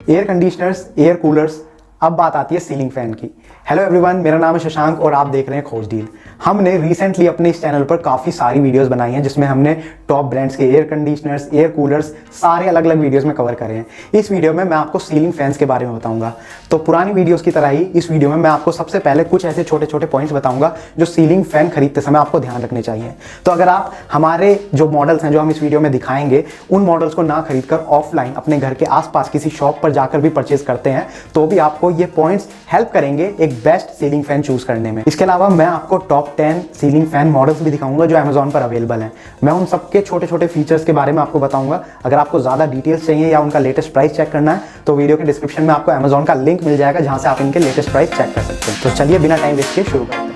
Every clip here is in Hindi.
एयर कंडीशनर्स, एयर कूलर्स, अब बात आती है सीलिंग फैन की। हेलो एवरीवन, मेरा नाम है शशांक और आप देख रहे हैं खोज डील। हमने रिसेंटली अपने इस चैनल पर काफ़ी सारी वीडियोस बनाई हैं जिसमें हमने टॉप ब्रांड्स के एयर कंडीशनर्स, एयर कूलर्स सारे अलग अलग वीडियोस में कवर करे हैं। इस वीडियो में मैं आपको सीलिंग फैंस के बारे में बताऊंगा। तो पुरानी वीडियोस की तरह ही इस वीडियो में मैं आपको सबसे पहले कुछ ऐसे छोटे छोटे पॉइंट्स बताऊंगा जो सीलिंग फैन खरीदते समय आपको ध्यान रखने चाहिए। तो अगर आप हमारे जो मॉडल्स हैं जो हम इस वीडियो में दिखाएंगे उन मॉडल्स को ना खरीद कर ऑफलाइन अपने घर के आसपास किसी शॉप पर जाकर भी परचेज करते हैं तो भी आपको ये पॉइंट्स हेल्प करेंगे एक बेस्ट सीलिंग फैन चूज करने में। इसके अलावा मैं आपको टॉप 10 सीलिंग फैन मॉडल्स भी दिखाऊंगा जो अमेजॉन पर अवेलेबल हैं। मैं उन सबके छोटे छोटे फीचर्स के बारे में आपको बताऊंगा। अगर आपको ज्यादा डिटेल्स चाहिए या उनका लेटेस्ट प्राइस चेक करना है तो वीडियो के डिस्क्रिप्शन में आपको अमेजॉन का लिंक मिल जाएगा जहां से आप इनके लेटेस्ट प्राइस चेक कर सकते हैं। तो चलिए बिना टाइम वेस्ट किए शुरू करते हैं।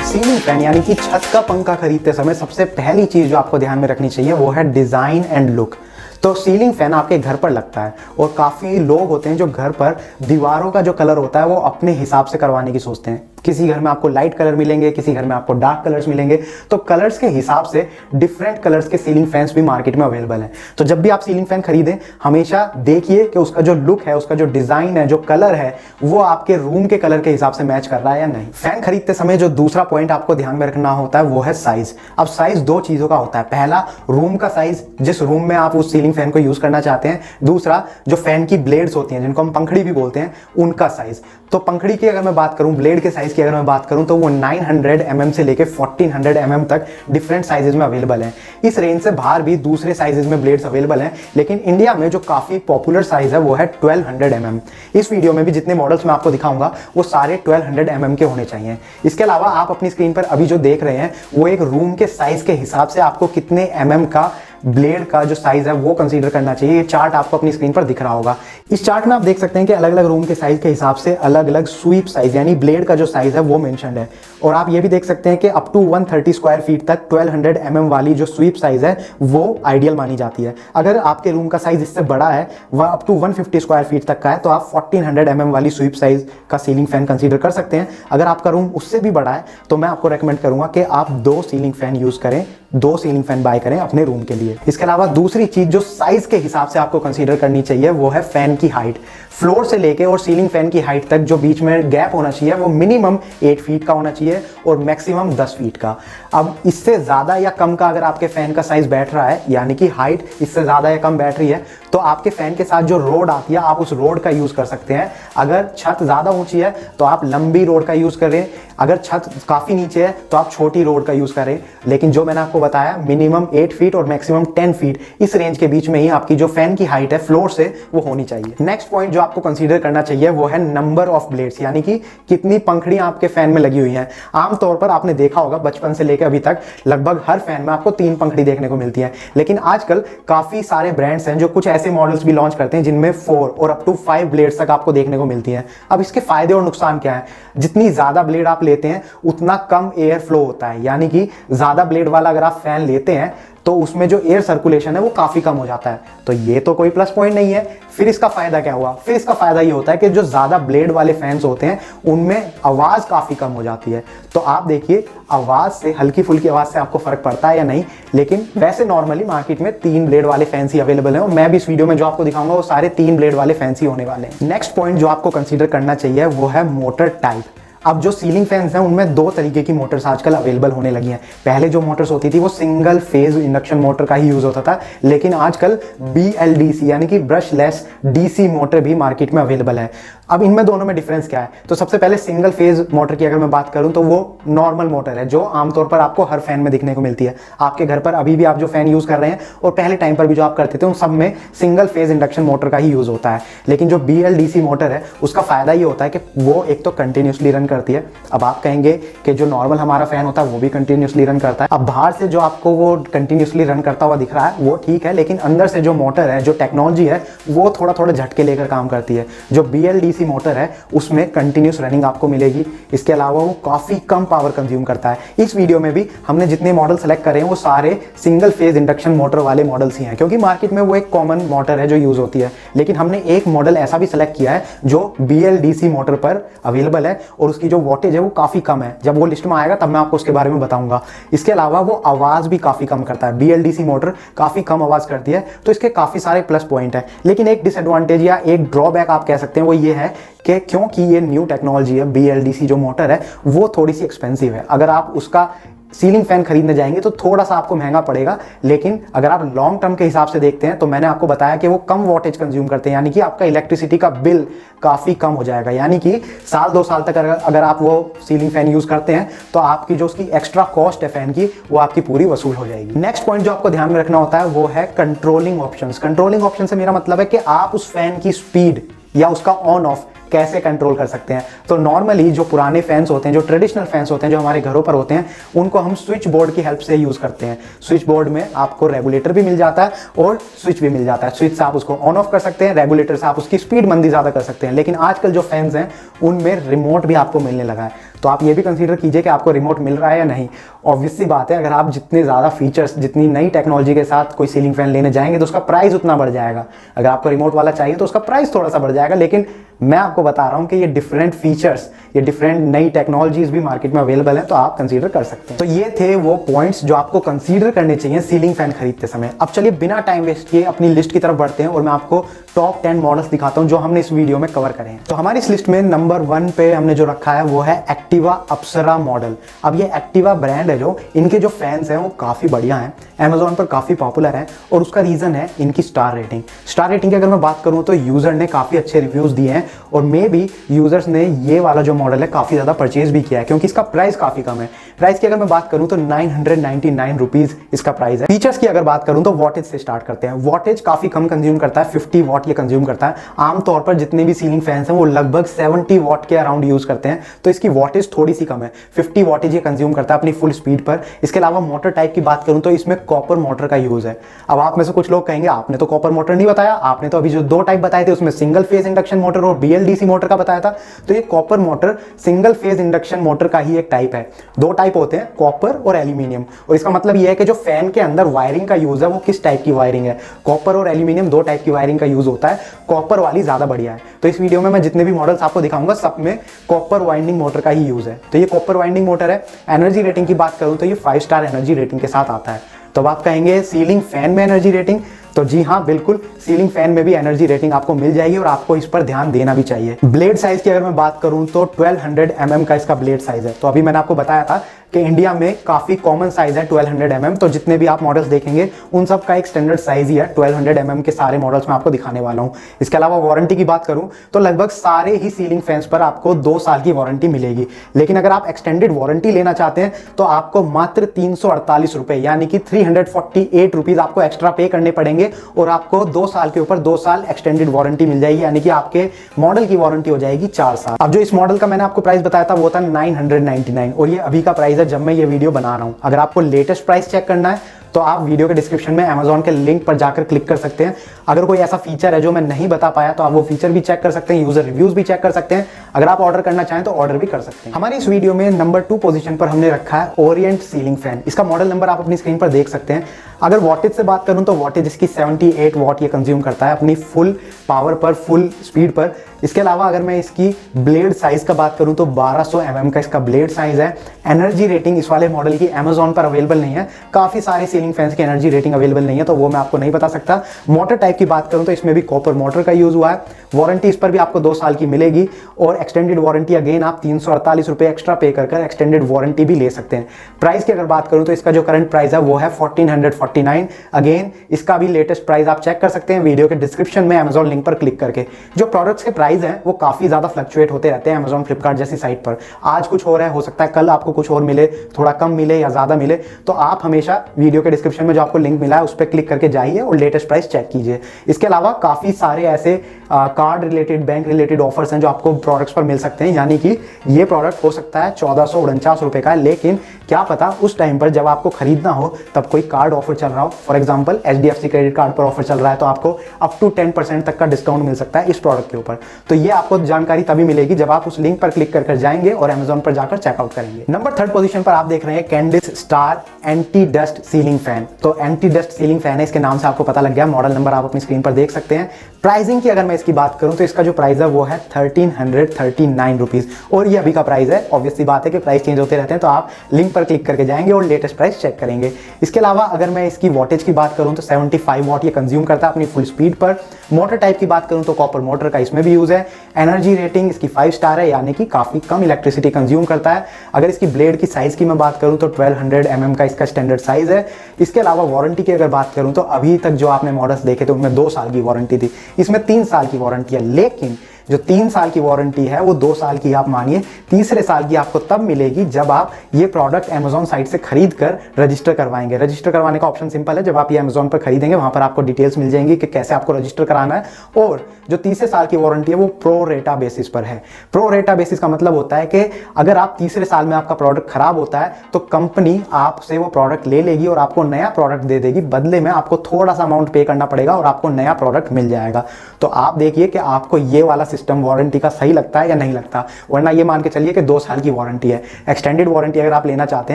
सीलिंग फैन यानी कि छत का पंखा खरीदते समय सबसे पहली चीज जो आपको ध्यान में रखनी चाहिए वो है डिजाइन एंड लुक। तो सीलिंग फैन आपके घर पर लगता है और काफी लोग होते हैं जो घर पर दीवारों का जो कलर होता है वो अपने हिसाब से करवाने की सोचते हैं। किसी घर में आपको लाइट कलर मिलेंगे, किसी घर में आपको डार्क कलर्स मिलेंगे। तो कलर्स के हिसाब से डिफरेंट कलर्स के सीलिंग फैंस भी मार्केट में अवेलेबल हैं। तो जब भी आप सीलिंग फैन खरीदें हमेशा देखिए कि उसका जो लुक है, उसका जो डिजाइन है, जो कलर है वो आपके रूम के कलर के हिसाब से मैच कर रहा है या नहीं। फैन खरीदते समय जो दूसरा पॉइंट आपको ध्यान में रखना होता है वो है साइज। अब साइज दो चीजों का होता है, पहला रूम का साइज, जिस रूम में आप उस सीलिंग फैन को यूज करना चाहते हैं। दूसरा जो फैन की ब्लेड्स होती हैं जिनको हम पंखड़ी भी बोलते हैं उनका साइज। तो पंखड़ी की अगर मैं बात करूं, ब्लेड के साइज की अगर मैं बात करूं तो वो 900 mm से लेके 1400 mm तक डिफरेंट साइजेज में अवेलेबल है। इस रेंज से बाहर भी दूसरे साइजेज में ब्लेड्स अवेलेबल हैं, लेकिन इंडिया में जो काफी पॉपुलर साइज है वो है 1200 mm। इस वीडियो में भी जितने मॉडल्स मैं आपको दिखाऊंगा वो सारे 1200 mm के होने चाहिए। इसके अलावा आप अपनी स्क्रीन पर अभी जो देख रहे हैं वो एक रूम के साइज के हिसाब से आपको कितने mm का ब्लेड का जो साइज है वो कंसीडर करना चाहिए। ये चार्ट आपको अपनी स्क्रीन पर दिख रहा होगा। इस चार्ट में आप देख सकते हैं कि अलग अलग रूम के साइज के हिसाब से अलग अलग स्वीप साइज यानी ब्लेड का जो साइज है वो मेंशन्ड है। और आप ये भी देख सकते हैं कि अप टू 130 स्क्वायर फीट तक 1200 mm वाली जो स्वीप साइज है वो आइडियल मानी जाती है। अगर आपके रूम का साइज इससे बड़ा है, वह अप टू 150 स्क्वायर फीट तक का है, तो आप 1400 mm वाली स्वीप साइज का सीलिंग फैन कंसीडर कर सकते हैं। अगर आपका रूम उससे भी बड़ा है तो मैं आपको रेकमेंड करूंगा कि आप 2 सीलिंग फैन यूज करें, 2 सीलिंग फैन बाय करें अपने रूम के लिए। इसके अलावा दूसरी चीज जो साइज के हिसाब से आपको कंसीडर करनी चाहिए वो है फैन की हाइट। फ्लोर से लेके और सीलिंग फैन की हाइट तक जो बीच में गैप होना चाहिए वो मिनिमम 8 फीट का होना चाहिए और मैक्सिमम 10 फीट का। अब इससे ज्यादा या कम का अगर आपके फैन का साइज बैठ रहा है यानी कि हाइट इससे ज्यादा या कम बैठ रही है तो आपके फैन के साथ जो रोड आती है आप उस रोड का यूज कर सकते हैं। अगर छत ज्यादा ऊंची है तो आप लंबी रोड का यूज करें, अगर छत काफी नीचे है तो आप छोटी रोड का यूज करें। लेकिन जो मैंने आपको बताया मिनिमम 8 फीट और मैक्सिमम 10 फीट, इस रेंज के बीच में ही आपकी जो फैन की हाइट है फ्लोर से वो होनी चाहिए। नेक्स्ट पॉइंट जो आपको कंसीडर करना चाहिए वो है नंबर ऑफ ब्लेड्स यानी कि कितनी पंखड़ियां आपके फैन में लगी हुई हैं। आमतौर पर आपने देखा होगा बचपन से लेकर अभी तक लगभग हर फैन में आपको 3 पंखड़ी देखने को मिलती है, लेकिन आजकल काफी सारे ब्रांड्स हैं जो कुछ ऐसे मॉडल्स भी लॉन्च करते हैं जिनमें 4 और अप टू 5 ब्लेड्स तक आपको देखने को मिलती है। अब इसके फायदे और नुकसान क्या है? जितनी ज्यादा ब्लेड आप लेते हैं उतना कम एयर फ्लो होता है, यानी कि ज्यादा ब्लेड वाला अगर आप फैन लेते हैं तो उसमें जो एयर सर्कुलेशन है वो काफी कम हो जाता है। तो ये तो कोई प्लस पॉइंट नहीं है। फिर इसका फायदा क्या हुआ? फिर इसका फायदा ये होता है कि जो ज्यादा ब्लेड वाले फैंस होते हैं उनमें आवाज काफी कम हो जाती है। तो आप देखिए आवाज से, हल्की फुल्की आवाज से आपको फर्क पड़ता है या नहीं। लेकिन वैसे नॉर्मली मार्केट में 3 ब्लेड वाले फैंस ही अवेलेबल हैं और मैं भी इस वीडियो में जो आपको दिखाऊंगा वो सारे 3 ब्लेड वाले फैंस ही होने वाले हैं। नेक्स्ट पॉइंट जो आपको कंसीडर करना चाहिए वो है मोटर टाइप। अब जो सीलिंग फैंस हैं उनमें 2 तरीके की मोटर्स आजकल अवेलेबल होने लगी हैं। पहले जो मोटर्स होती थी वो सिंगल फेज इंडक्शन मोटर का ही यूज होता था, लेकिन आजकल BLDC यानी कि ब्रशलेस DC मोटर भी मार्केट में अवेलेबल है। अब इनमें दोनों में डिफरेंस क्या है? तो सबसे पहले सिंगल फेज मोटर की अगर मैं बात करूं तो वो नॉर्मल मोटर है जो आमतौर पर आपको हर फैन में दिखने को मिलती है। आपके घर पर अभी भी आप जो फैन यूज कर रहे हैं और पहले टाइम पर भी जो आप करते थे उन सब में सिंगल फेज इंडक्शन मोटर का ही यूज होता है। लेकिन जो BLDC मोटर है उसका फायदा ये होता है कि वो एक तो कंटिन्यूसली रन करती है। अब आप कहेंगे कि जो नॉर्मल हमारा फैन होता है वो भी कंटिन्यूसली रन करता है। अब बाहर से जो आपको वो कंटिन्यूसली रन करता हुआ दिख रहा है वो ठीक है, लेकिन अंदर से जो मोटर है, जो टेक्नोलॉजी है वो थोड़ा थोड़ा झटके लेकर काम करती है। जो BLDC BLDC मोटर है उसमें कंटिन्यूस रनिंग आपको मिलेगी। इसके अलावा वो काफ़ी कम पावर कंज्यूम करता है। इस वीडियो में भी हमने जितने मॉडल सेलेक्ट करे हैं वो सारे सिंगल फेज इंडक्शन मोटर वाले मॉडल्स ही हैं, क्योंकि मार्केट में वो एक कॉमन मोटर है जो यूज़ होती है। लेकिन हमने एक मॉडल ऐसा भी सेलेक्ट किया है जो BLDC मोटर पर अवेलेबल है और उसकी जो वोल्टेज है वो काफ़ी कम है। जब वो लिस्ट में आएगा तब मैं आपको उसके बारे में बताऊंगा। इसके अलावा वो आवाज़ भी काफ़ी कम करता है। BLDC मोटर काफ़ी कम आवाज़ करती है, तो इसके काफ़ी सारे प्लस पॉइंट है। लेकिन एक डिसएडवांटेज या एक ड्रॉबैक आप कह सकते हैं वो ये है कि क्योंकि ये न्यू टेक्नोलॉजी है, BLDC जो मोटर है वो थोड़ी सी एक्सपेंसिव है। अगर आप उसका सीलिंग फैन खरीदने जाएंगे तो थोड़ा सा आपको महंगा पड़ेगा, लेकिन अगर आप लॉन्ग टर्म के हिसाब से देखते हैं तो मैंने आपको बताया कि वो कम वोल्टेज कंज्यूम करते हैं, यानी कि आपका इलेक्ट्रिसिटी का बिल काफ़ी कम हो जाएगा। यानी कि साल 2 साल तक अगर आप वो सीलिंग फैन यूज़ करते हैं तो आपकी जो उसकी एक्स्ट्रा कॉस्ट है फैन की वो आपकी पूरी वसूल हो जाएगी। नेक्स्ट पॉइंट जो आपको ध्यान में रखना होता है वो है कंट्रोलिंग ऑप्शंस। कंट्रोलिंग ऑप्शन से मेरा मतलब है कि आप उस फैन की स्पीड या उसका ऑन ऑफ कैसे कंट्रोल कर सकते हैं। तो नॉर्मली जो पुराने फैंस होते हैं, जो ट्रेडिशनल फैंस होते हैं, जो हमारे घरों पर होते हैं, उनको हम स्विच बोर्ड की हेल्प से यूज़ करते हैं। स्विच बोर्ड में आपको रेगुलेटर भी मिल जाता है और स्विच भी मिल जाता है। स्विच से आप उसको ऑन ऑफ कर सकते हैं, रेगुलेटर से आप उसकी स्पीड मंदी ज़्यादा कर सकते हैं। लेकिन आजकल जो फैंस हैं उनमें रिमोट भी आपको मिलने लगा है, तो आप ये भी कंसीडर कीजिए कि आपको रिमोट मिल रहा है या नहीं। ऑब्वियस सी बात है, अगर आप जितने ज़्यादा फीचर्स, जितनी नई टेक्नोलॉजी के साथ कोई सीलिंग फैन लेने जाएंगे तो उसका प्राइस उतना बढ़ जाएगा। अगर आपको रिमोट वाला चाहिए तो उसका प्राइस थोड़ा सा बढ़ जाएगा। लेकिन मैं आपको बता रहा हूं कि ये डिफरेंट फीचर्स, ये डिफरेंट नई टेक्नोलॉजीज भी मार्केट में अवेलेबल है, तो आप कंसीडर कर सकते हैं। तो ये थे वो पॉइंट्स जो आपको कंसीडर करने चाहिए सीलिंग फैन खरीदते समय। अब चलिए बिना टाइम वेस्ट किए अपनी लिस्ट की तरफ बढ़ते हैं और मैं आपको टॉप 10 मॉडल्स दिखाता हूं जो हमने इस वीडियो में कवर करे हैं। तो हमारी इस लिस्ट में नंबर 1 पे हमने जो रखा है वो है एक्टिवा अप्सरा मॉडल। अब ये एक्टिवा ब्रांड है, जो इनके जो फैंस हैं वो काफ़ी बढ़िया हैं, अमेजोन पर काफ़ी पॉपुलर हैं और उसका रीज़न है इनकी स्टार रेटिंग। स्टार रेटिंग की अगर मैं बात करूँ तो यूज़र ने काफ़ी अच्छे रिव्यूज़ दिए हैं और मे भी यूज़र्स ने ये वाला जो मॉडल है काफ़ी ज़्यादा परचेज भी किया है, क्योंकि इसका प्राइस काफ़ी कम है। प्राइस की अगर मैं बात करूँ तो 999 रुपीज़ इसका प्राइस है। फीचर्स की अगर बात करूँ तो वॉटेज से स्टार्ट करते हैं। वॉटेज काफ़ी कम कंज्यूम करता है, 50 वॉट ये कंज्यूम करता है। आमतौर पर जितने भी सीलिंग फैंस हैं वो लगभग 70 वॉट के अराउंड यूज़ करते हैं, तो इसकी वॉटेज थोड़ी सी कम है। 50 वॉटेज ये कंज्यूम करता है अपनी फुल स्पीड पर। इसके अलावा मोटर टाइप की बात करूँ तो इसमें कॉपर मोटर का यूज़ है। अब आप में से कुछ लोग कहेंगे आपने तो कॉपर मोटर नहीं बताया, आपने तो अभी जो 2 टाइप बताए थे उसमें सिंगल फेज इंडक्शन मोटर और BLDC मोटर का बताया था। तो ये copper motor single phase induction motor का ही एक टाइप है। 2 टाइप होते हैं, कॉपर और एल्यूमिनियम। और इसका मतलब यह है कि जो फैन के अंदर वायरिंग का यूज है वो किस टाइप की वायरिंग है। कॉपर और एल्यूमिनियम 2 टाइप की वायरिंग का यूज होता है, कॉपर वाली ज्यादा बढ़िया है। तो इस वीडियो में मैं जितने भी मॉडल्स आपको दिखाऊंगा सब में कॉपर वाइंडिंग मोटर का ही यूज है। तो ये कॉपर वाइंडिंग मोटर है। एनर्जी रेटिंग की बात करूं तो ये 5 स्टार एनर्जी रेटिंग के साथ आता है। तो आप कहेंगे सीलिंग फैन में एनर्जी रेटिंग, तो जी हाँ बिल्कुल, सीलिंग फैन में भी एनर्जी रेटिंग आपको मिल जाएगी और आपको इस पर ध्यान देना भी चाहिए। ब्लेड साइज की अगर मैं बात करूं तो 1200 mm का इसका ब्लेड साइज है। तो अभी मैंने आपको बताया था कि इंडिया में काफी कॉमन साइज है 1200 mm, तो जितने भी आप मॉडल्स देखेंगे उन सब का एक स्टैंडर्ड साइज ही है 1200 mm के सारे मॉडल्स में आपको दिखाने वाला हूं। इसके अलावा वारंटी की बात करूं तो लगभग सारे ही सीलिंग फैंस पर आपको 2 साल की वारंटी मिलेगी। लेकिन अगर आप एक्सटेंडेड वारंटी लेना चाहते हैं तो आपको मात्र 348 रुपए यानी कि 348 रुपीज आपको एक्स्ट्रा पे करने पड़ेंगे और आपको 2 साल के ऊपर 2 साल एक्सटेंडेड वारंटी मिल जाएगी, यानी कि आपके मॉडल की वारंटी हो जाएगी 4 साल। अब जो इस मॉडल का मैंने आपको प्राइस बताया था वो था 999 और ये अभी का प्राइस है जब मैं ये वीडियो बना रहा हूं। अगर आपको लेटेस्ट प्राइस चेक करना है तो आप वीडियो के डिस्क्रिप्शन में अमेजोन के लिंक पर जाकर क्लिक कर सकते हैं। अगर कोई ऐसा फीचर है जो मैं नहीं बता पाया तो आप वो फीचर भी चेक कर सकते हैं, यूजर रिव्यूज भी चेक कर सकते हैं। अगर आप ऑर्डर करना चाहें तो ऑर्डर भी कर सकते हैं। हमारी इस वीडियो में नंबर 2 पोजीशन पर हमने रखा है ओरिएंट सीलिंग फैन। इसका मॉडल नंबर आप अपनी स्क्रीन पर देख सकते हैं। अगर वॉटेज से बात करूं तो वॉटेज इसकी 78 वॉट ये कंज्यूम करता है अपनी फुल पावर पर, फुल स्पीड पर। इसके अलावा अगर मैं इसकी ब्लेड साइज का बात करूं तो 1200 mm का इसका ब्लेड साइज है। एनर्जी रेटिंग इस वाले मॉडल की अमेजोन पर अवेलेबल नहीं है, काफी सारे सीलिंग फैंस की एनर्जी रेटिंग अवेलेबल नहीं है, तो वो मैं आपको नहीं बता सकता। मोटर टाइप की बात करूं तो इसमें भी कॉपर मोटर का यूज हुआ है। वारंटी इस पर भी आपको 2 साल की मिलेगी और एक्सटेंडेड वारंटी अगेन आप 348 रुपए एक्स्ट्रा पे कर एक्सटेंडेड वारंटी भी ले सकते हैं। प्राइस की अगर बात करूं तो इसका जो करंट प्राइस है वो है 1449। अगेन इसका भी लेटेस्ट प्राइस आप चेक कर सकते हैं वीडियो के डिस्क्रिप्शन में अमेजोन लिंक पर क्लिक करके। जो प्रोडक्ट्स के प्राइस हैं वो काफी ज्यादा फ्लक्चुएट होते रहते हैं अमेजोन, फ्लिपकार्ट जैसी साइट पर। आज कुछ हो रहा है, हो सकता है कल आपको कुछ और मिले, थोड़ा कम मिले या ज्यादा मिले, तो आप हमेशा वीडियो के के डिस्क्रिप्शन में जो आपको लिंक मिला है उस पर क्लिक करके जाइए और लेटेस्ट प्राइस चेक कीजिए। इसके अलावा काफ़ी सारे ऐसे card related, bank related offers हैं जो आपको प्रोडक्ट्स पर मिल सकते हैं, यानी कि ये प्रोडक्ट हो सकता है 1449 रुपये का है, लेकिन क्या पता उस टाइम पर जब आपको खरीदना हो तब कोई कार्ड ऑफर चल रहा हो। For example HDFC credit card पर ऑफर चल रहा है तो आपको अप टू 10% तक का डिस्काउंट मिल सकता है इस प्रोडक्ट के ऊपर। तो ये आपको जानकारी तभी मिलेगी जब आप उस लिंक पर क्लिक कर जाएंगे और Amazon पर जाकर चेकआउट करेंगे। नंबर 3 पोजीशन पर आप देख रहे हैं कैंडिस star anti dust ceiling fan. तो एंटी डस्ट सीलिंग फैन है, इसके नाम से आपको पता लग गया। मॉडल नंबर आप अपनी स्क्रीन पर देख सकते हैं। प्राइसिंग की अगर मैं इसकी बात करूं तो इसका जो प्राइस है वो है 1339 रुपीज, और ये अभी का प्राइस है। ऑब्वियस सी बात है कि प्राइस चेंज होते रहते हैं, तो आप लिंक पर क्लिक करके जाएंगे और लेटेस्ट प्राइस चेक करेंगे। इसके अलावा अगर मैं इसकी वॉटेज की बात करूं तो 75 वॉट ये कंज्यूम करता है अपनी फुल स्पीड पर। मोटर टाइप की बात करूं तो कॉपर मोटर का इसमें भी यूज है। एनर्जी रेटिंग इसकी 5 स्टार है, यानी कि काफी कम इलेक्ट्रिसिटी कंज्यूम करता है। अगर इसकी ब्लेड की साइज की मैं बात करूं तो 1200 mm का इसका स्टैंडर्ड साइज है। इसके अलावा वारंटी की अगर बात करूं तो अभी तक जो आपने मॉडल्स देखे थे उनमें 2 साल की वारंटी थी, इसमें 3 साल की वारंटी है। लेकिन जो 3 साल की वारंटी है वो 2 साल की आप मानिए, तीसरे साल की आपको तब मिलेगी जब आप ये प्रोडक्ट Amazon साइट से खरीद कर रजिस्टर करवाएंगे। रजिस्टर करवाने का ऑप्शन सिंपल है, जब आप ये Amazon पर खरीदेंगे वहां पर आपको डिटेल्स मिल जाएंगी कि कैसे आपको रजिस्टर कराना है। और जो तीसरे साल की वारंटी है वो प्रो रेटा बेसिस पर है। प्रो रेटा बेसिस का मतलब होता है कि अगर आप तीसरे साल में आपका प्रोडक्ट खराब होता है तो कंपनी आपसे वो प्रोडक्ट ले लेगी और आपको नया प्रोडक्ट दे देगी। बदले में आपको थोड़ा सा अमाउंट पे करना पड़ेगा और आपको नया प्रोडक्ट मिल जाएगा। तो आप देखिए कि आपको ये वाला सिस्टम वारंटी का सही लगता है या नहीं लगता, वरना ये मान के चलिए कि 2 साल की वारंटी है। एक्सटेंडेड वारंटी अगर आप लेना चाहते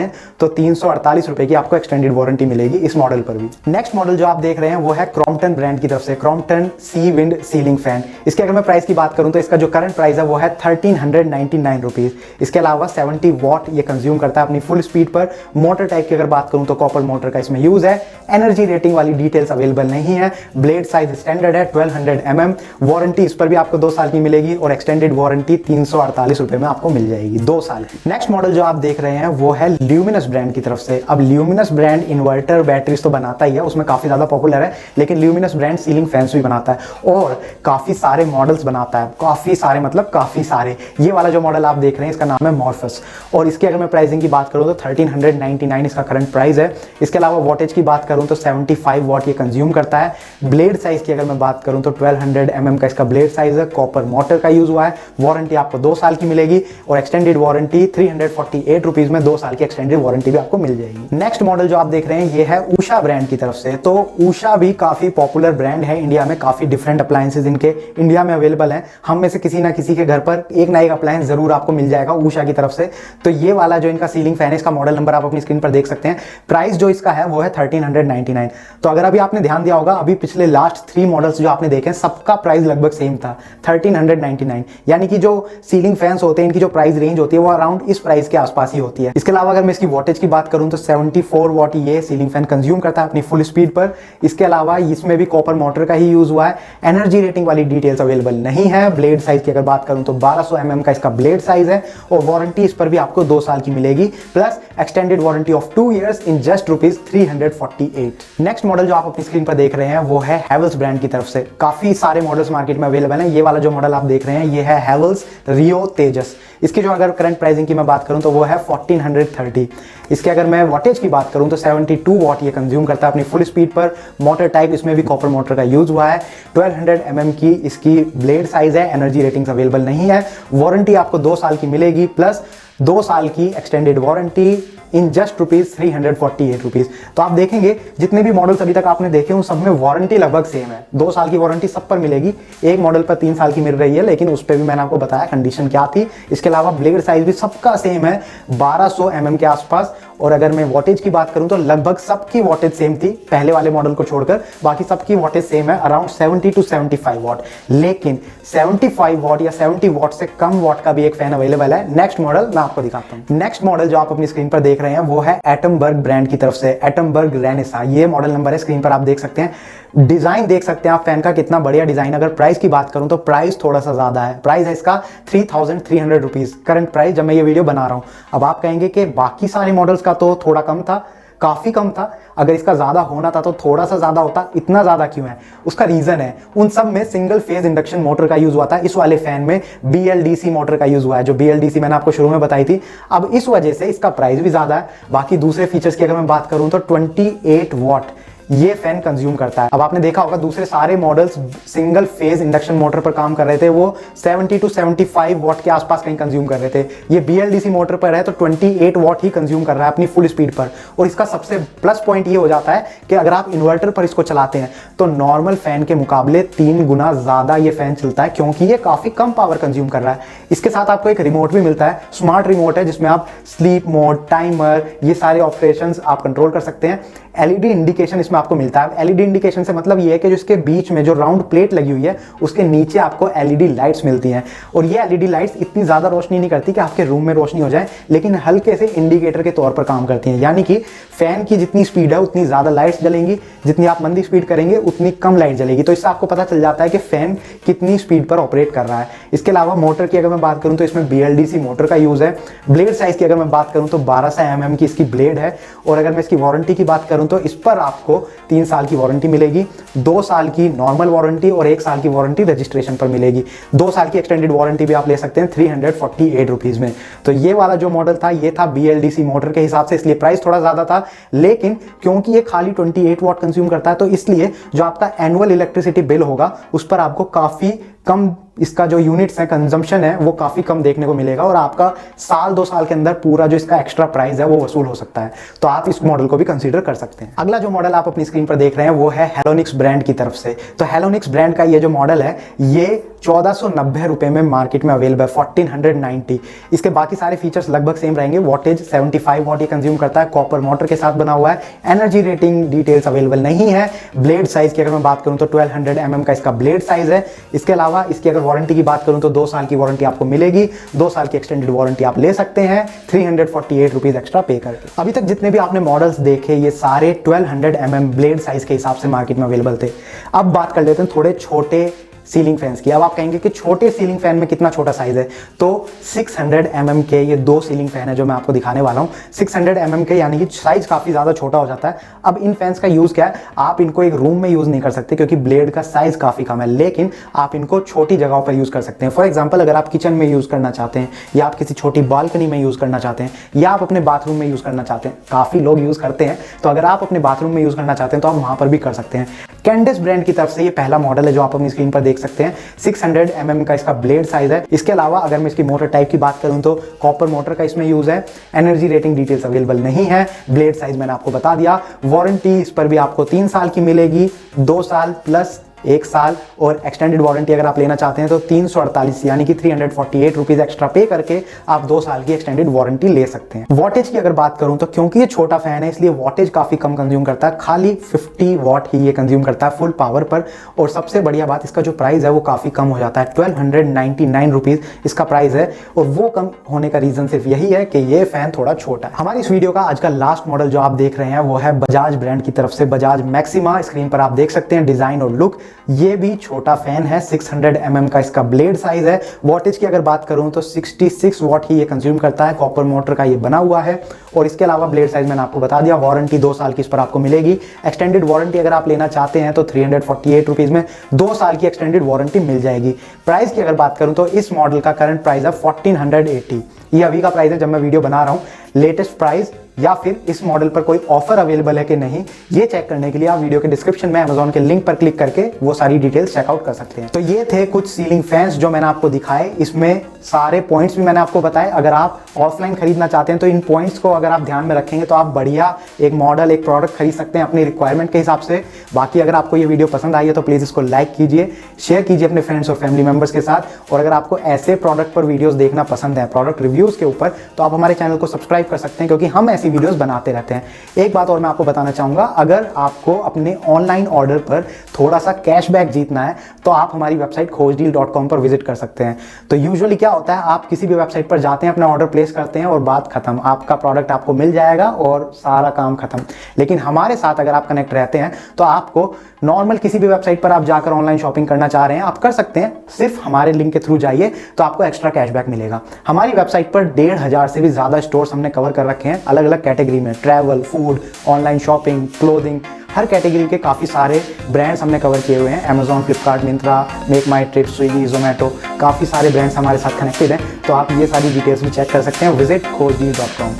हैं तो 348 रुपए की आपको एक्सटेंडेड वारंटी मिलेगी इस मॉडल पर भी। नेक्स्ट मॉडल जो आप देख रहे हैं वो है क्रॉम्पटन ब्रांड की तरफ से, क्रॉम्पटन सी विंड सीलिंग फैन। इसके अगर मैं प्राइस की बात करूं तो इसका जो करंट प्राइस है वो है 1399 रुपीज। इसके अलावा 70 वॉट ये कंज्यूम करता है अपनी फुल स्पीड पर। मोटर टाइप की अगर बात करूं तो कॉपर मोटर का इसमें यूज है। एनर्जी रेटिंग वाली डिटेल्स अवेलेबल नहीं है। ब्लेड साइज स्टैंडर्ड है 1200 mm। वारंटी इस पर भी आपको 2 साल की मिलेगी और एक्सटेंडेड वारंटी 348 रुपए में आपको मिल जाएगी 2 साल की। नेक्स्ट मॉडल जो आप देख रहे हैं वो है ल्यूमिनस ब्रांड की तरफ से। अब ल्यूमिनस ब्रांड इन्वर्टर बैटरीज तो बनाता ही है, उसमें काफी ज्यादा पॉपुलर है, लेकिन ल्यूमिनस ब्रांड सीलिंग फैंस भी बनाता है और काफी सारे मॉडल्स बनाता है। काफी सारे मतलब काफी सारे। ये वाला जो मॉडल आप देख रहे हैं इसका नाम है मॉर्फस, और इसकी अगर मैं प्राइसिंग की बात करूं तो 1399 इसका करंट प्राइस है। इसके अलावा वॉटेज की बात करूं तो 75 वॉट ये कंज्यूम करता है। ब्लेड साइज की अगर मैं बात करूं तो 1200 mm का इसका ब्लेड साइज है। कॉपर मोटर का यूज हुआ है। वारंटी आपको 2 साल की मिलेगी और एक्सटेंडेड वारंटी 348 रुपीज में 2 साल की एक्सटेंडेड वारंटी भी आपको मिल जाएगी। नेक्स्ट मॉडल जो आप देख रहे हैं ये है उषा ब्रांड की तरफ से। तो उषा भी काफी पॉपुलर ब्रांड है इंडिया में। काफी डिफरेंट अप्लायंसेज इनके इंडिया में अवेलेबल हैं। हम में से किसी ना किसी के घर पर एक ना एक अप्लायंस जरूर आपको मिल जाएगा उषा की तरफ से। तो ये वाला जो इनका सीलिंग फैन है इसका मॉडल नंबर आप अपनी स्क्रीन पर देख सकते हैं। प्राइस जो इसका है वो है 1399। तो अगर अभी आपने ध्यान दिया होगा, अभी पिछले लास्ट 3 मॉडल्स जो आपने देखे सबका प्राइस लगभग सेम था 1399। यानी कि जो सीलिंग फैंस होते हैं इनकी जो प्राइस रेंज होती है वो अराउंड इस प्राइस के आसपास ही होती है। इसके अलावा अगर मैं इसकी वॉटेज की बात करूं तो 74 वॉट ये सीलिंग फैन कंज्यूम करता है अपनी फुल स्पीड पर। इसके अलावा इसमें भी कॉपर मोटर का ही यूज हुआ है। एनर्जी रेटिंग वाली डिटेल्स अवेलेबल नहीं है। ब्लेड साइज की अगर बात करूं तो 1200 mm का इसका ब्लेड साइज है और वारंटी इस पर भी आपको 2 साल की मिलेगी plus extended warranty of 2 years in just rupees 348। Next model जो आप अपनी स्क्रीन पर देख रहे हैं वो है हैवेल्स ब्रांड की तरफ से। काफी सारे मॉडल्स मार्केट में अवेलेबल हैं। ये वाला जो मॉडल आप देख रहे हैं ये है हैवेल्स रियो तेजस। इसकी जो अगर करंट प्राइसिंग की मैं बात करूं तो वो है 1430। इसके अगर मैं वॉटेज की बात करूं तो 72 वॉट ये कंज्यूम करता है अपनी फुल स्पीड पर। मोटर टाइप इसमें भी कॉपर मोटर का यूज हुआ है। 1200 mm की इसकी ब्लेड साइज है। एनर्जी रेटिंग्स अवेलेबल नहीं है। वारंटी आपको 2 साल की मिलेगी प्लस 2 साल की extended warranty in just rupees 348 rupees. तो आप देखेंगे जितने भी मॉडल्स अभी तक आपने देखे उन सब में वारंटी लगभग सेम है। 2 साल की वारंटी सब पर मिलेगी। एक मॉडल पर 3 साल की मिल रही है, लेकिन उस पर भी मैंने आपको बताया कंडीशन क्या थी। इसके अलावा ब्लेड साइज भी सबका सेम है 1200 mm के आसपास। और अगर मैं वॉटेज की बात करूं तो लगभग सबकी वॉटेज सेम थी पहले वाले मॉडल को छोड़कर। बाकी सबकी वॉटेज सेम है अराउंड 70 to 75 वॉट। लेकिन 75 वॉट या 70 वॉट से कम वॉट का भी एक फैन अवेलेबल है। नेक्स्ट मॉडल मैं आपको दिखाता हूं। नेक्स्ट मॉडल जो आप अपनी स्क्रीन पर देख रहे हैं वो है एटमबर्ग ब्रांड की तरफ से, एटमबर्ग रेनेसा। ये मॉडल नंबर है, स्क्रीन पर आप देख सकते हैं। डिजाइन देख सकते हैं आप फैन का, कितना बढ़िया डिजाइन। अगर प्राइस की बात करूं तो प्राइस थोड़ा सा ज्यादा है। प्राइस है इसका 3300 रुपीज करंट प्राइस जब मैं ये वीडियो बना रहा हूं। अब आप कहेंगे कि बाकी सारे मॉडल्स का तो थोड़ा कम था, काफ़ी कम था। अगर इसका ज़्यादा होना था तो थोड़ा सा ज़्यादा होता, इतना ज़्यादा क्यों है? उसका रीज़न है उन सब में सिंगल फेज इंडक्शन मोटर का यूज़ हुआ था, इस वाले फैन में BLDC मोटर का यूज़ हुआ है, जो BLDC मैंने आपको शुरू में बताई थी। अब इस वजह से इसका प्राइस भी ज़्यादा है। बाकी दूसरे फीचर्स की अगर मैं बात करूँ तो 28 वॉट ये फैन कंज्यूम करता है। अब आपने देखा होगा दूसरे सारे models single phase induction motor पर काम कर रहे थे, वो 70 to 75 वॉट के आसपास कहीं कंज्यूम कर रहे थे। ये BLDC मोटर पर है तो 28 वॉट ही कंज्यूम कर रहा है अपनी फुल स्पीड पर। और इसका सबसे प्लस पॉइंट ये हो जाता है कि अगर आप इन्वर्टर पर इसको चलाते हैं तो नॉर्मल फैन के मुकाबले 3 गुना ज्यादा ये फैन चलता है, क्योंकि ये काफी कम पावर कंज्यूम कर रहा है। इसके साथ आपको एक रिमोट भी मिलता है, स्मार्ट रिमोट है, जिसमें आप स्लीप मोड, टाइमर, ये सारे ऑपरेशंस आप कंट्रोल कर सकते हैं। LED इंडिकेशन इसमें आपको मिलता है। LED इंडिकेशन से मतलब ये है कि जो इसके बीच में जो राउंड प्लेट लगी हुई है उसके नीचे आपको LED लाइट्स मिलती हैं। और ये LED लाइट्स इतनी ज़्यादा रोशनी नहीं करती कि आपके रूम में रोशनी हो जाए, लेकिन हल्के से इंडिकेटर के तौर पर काम करती हैं। यानी कि फैन की जितनी स्पीड है उतनी ज़्यादा लाइट्स जलेंगी, जितनी आप मंदी स्पीड करेंगे उतनी कम लाइट जलेगी। तो इससे आपको पता चल जाता है कि फैन कितनी स्पीड पर ऑपरेट कर रहा है। इसके अलावा मोटर की अगर मैं बात करूँ तो इसमें BLDC मोटर का यूज़ है। ब्लेड साइज़ की अगर मैं बात करूँ तो 1200 mm की इसकी ब्लेड है। और अगर मैं इसकी वारंटी की बात करूँ तो इस पर आपको 3 साल की वारंटी मिलेगी, 2 साल की नॉर्मल वारंटी और 1 साल की वारंटी रजिस्ट्रेशन पर मिलेगी। 2 साल की एक्सटेंडेड वारंटी भी आप ले सकते हैं 348 रुपीज़ में। तो ये वाला जो मॉडल था ये था BLDC मोटर के हिसाब से, इसलिए प्राइस थोड़ा ज़्यादा था। लेकिन क्योंकि ये खाली 28 वॉट कंज्यूम करता है तो इसलिए जो आपका एनुअल इलेक्ट्रिसिटी बिल होगा उस पर आपको काफ़ी कम, इसका जो यूनिट्स है, कंजम्पशन है, वो काफ़ी कम देखने को मिलेगा। और आपका साल 2 साल के अंदर पूरा जो इसका एक्स्ट्रा प्राइस है वो वसूल हो सकता है। तो आप इस मॉडल को भी कंसीडर कर सकते हैं। अगला जो मॉडल आप अपनी स्क्रीन पर देख रहे हैं वो है हेलोनिक्स ब्रांड की तरफ से। तो हेलोनिक्स ब्रांड का ये जो मॉडल है ये 1490 रुपए में मार्केट में अवेलेबल है, 1490। इसके बाकी सारे फीचर्स लगभग सेम रहेंगे। वोल्टेज 75 वॉट ये कंज्यूम करता है, कॉपर मोटर के साथ बना हुआ है। एनर्जी रेटिंग डिटेल्स अवेलेबल नहीं है। ब्लेड साइज की अगर मैं बात करूं तो 1200 mm का इसका ब्लेड साइज है। इसके अलावा इसकी अगर वारंटी की बात करूं तो 2 साल की वारंटी आपको मिलेगी, 2 साल की एक्सटेंडेड वारंटी आप ले सकते हैं 348 रुपीज एक्स्ट्रा पे करके। अभी तक जितने भी आपने मॉडल्स देखे ये सारे 1200 mm ब्लेड साइज के हिसाब से मार्केट में अवेलेबल थे। अब बात कर लेते हैं थोड़े छोटे सीलिंग फैंस की। अब आप कहेंगे कि छोटे सीलिंग फैन में कितना छोटा साइज है, तो 600 mm के ये 2 सीलिंग फैन है जो मैं आपको दिखाने वाला हूँ। 600 mm के यानी कि साइज काफी ज्यादा छोटा हो जाता है। अब इन फैंस का यूज क्या है, आप इनको एक रूम में यूज नहीं कर सकते क्योंकि ब्लेड का साइज काफी कम है, लेकिन आप इनको छोटी जगहों पर यूज कर सकते हैं। फॉर एग्जाम्पल अगर आप किचन में यूज करना चाहते हैं, या आप किसी छोटी बालकनी में यूज करना चाहते हैं, या आप अपने बाथरूम में यूज करना चाहते हैं, काफी लोग यूज करते हैं, तो अगर आप अपने बाथरूम में यूज करना चाहते हैं तो आप वहां पर भी कर सकते हैं। कैंडिस ब्रांड की तरफ से ये पहला मॉडल है जो आप अपनी स्क्रीन पर देख सकते हैं। 600 mm का इसका ब्लेड साइज है। इसके अलावा अगर मैं इसकी मोटर टाइप की बात करूं तो कॉपर मोटर का इसमें यूज है। एनर्जी रेटिंग डिटेल्स अवेलेबल नहीं है। ब्लेड साइज मैंने आपको बता दिया। वारंटी इस पर भी आपको 3 साल की मिलेगी, 2 साल प्लस 1 साल, और एक्सटेंडेड वारंटी अगर आप लेना चाहते हैं तो 348 यानी कि 348 रुपीज एक्स्ट्रा पे करके आप 2 साल की एक्सटेंडेड वारंटी ले सकते हैं। वॉटेज की अगर बात करूं तो क्योंकि ये छोटा फैन है इसलिए वॉटेज काफी कम कंज्यूम करता है, खाली 50 वॉट ही ये कंज्यूम करता है फुल पावर पर। और सबसे बढ़िया बात, इसका जो प्राइस है वो काफी कम हो जाता है, 1299 रुपीज इसका प्राइस है। और वो कम होने का रीजन सिर्फ यही है कि ये फैन थोड़ा छोटा है। हमारी इस वीडियो का आज का लास्ट मॉडल जो आप देख रहे हैं वो है बजाज ब्रांड की तरफ से बजाज मैक्सिमा। स्क्रीन पर आप देख सकते हैं डिजाइन और लुक। ये भी छोटा फैन है, 600 mm का इसका ब्लेड साइज है। वॉटेज की अगर बात करूं तो 66 वॉट ही ये कंज्यूम करता है, कॉपर मोटर का ये बना हुआ है। और इसके अलावा ब्लेड साइज मैंने आपको बता दिया। वारंटी 2 साल की इस पर आपको मिलेगी। एक्सटेंडेड वारंटी अगर आप लेना चाहते हैं तो 348 रुपीज में 2 साल की एक्सटेंडेड वारंटी मिल जाएगी। प्राइस की अगर बात करूं तो इस मॉडल का करंट प्राइस है 1480। ये अभी का प्राइस है जब मैं वीडियो बना रहा हूं। लेटेस्ट प्राइस या फिर इस मॉडल पर कोई ऑफर अवेलेबल है कि नहीं, ये चेक करने के लिए आप वीडियो के डिस्क्रिप्शन में अमेज़न के लिंक पर क्लिक करके वो सारी डिटेल्स चेकआउट कर सकते हैं। तो ये थे कुछ सीलिंग फैंस जो मैंने आपको दिखाए। इसमें सारे पॉइंट्स भी मैंने आपको बताए। अगर आप ऑफलाइन खरीदना चाहते हैं तो इन पॉइंट्स को अगर आप ध्यान में रखेंगे तो आप बढ़िया एक मॉडल, एक प्रोडक्ट खरीद सकते हैं अपनी रिक्वायरमेंट के हिसाब से। बाकी अगर आपको ये वीडियो पसंद आई है तो प्लीज़ इसको लाइक कीजिए, शेयर कीजिए अपने फ्रेंड्स और फैमिली मेंबर्स के साथ। और अगर आपको ऐसे प्रोडक्ट पर वीडियोस देखना पसंद है, प्रोडक्ट रिव्यूज़ के ऊपर, तो आप हमारे चैनल को सब्सक्राइब कर सकते हैं क्योंकि हम ऐसी वीडियोज़ बनाते रहते हैं। एक बात और मैं आपको बताना चाहूँगा, अगर आपको अपने ऑनलाइन ऑर्डर पर थोड़ा सा कैशबैक जीतना है तो आप हमारी वेबसाइट खोजडील.com पर विजिट कर सकते हैं। तो यूजुअली क्या होता है, आप किसी भी वेबसाइट पर जाते हैं, अपना ऑर्डर प्लेस करते हैं और बात खत्म, आपका प्रोडक्ट आपको मिल जाएगा और सारा काम खत्म। लेकिन हमारे साथ अगर आप कनेक्ट रहते हैं तो आपको नॉर्मल किसी भी वेबसाइट पर आप जाकर ऑनलाइन शॉपिंग करना चाह रहे हैं, आप कर सकते हैं। सिर्फ हमारे लिंक के थ्रू जाइए तो आपको एक्स्ट्रा कैशबैक मिलेगा। हमारी वेबसाइट पर 1500 से भी ज्यादा स्टोर्स हमने कवर कर रखे हैं, अलग अलग अलग कैटेगरी में, travel, food, online shopping, clothing, हर कैटेगरी के काफ़ी सारे ब्रांड्स हमने कवर किए हुए हैं। Amazon, Flipkart, Myntra, Make My Trip, Swiggy, Zomato, काफ़ी सारे ब्रांड्स हमारे साथ कनेक्टेड हैं। तो आप ये सारी डिटेल्स भी चेक कर सकते हैं। विजिट खोजडील.com।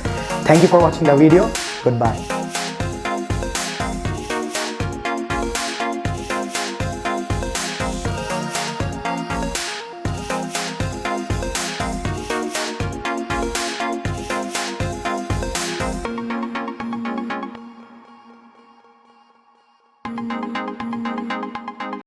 Thank you for watching the video. Good bye.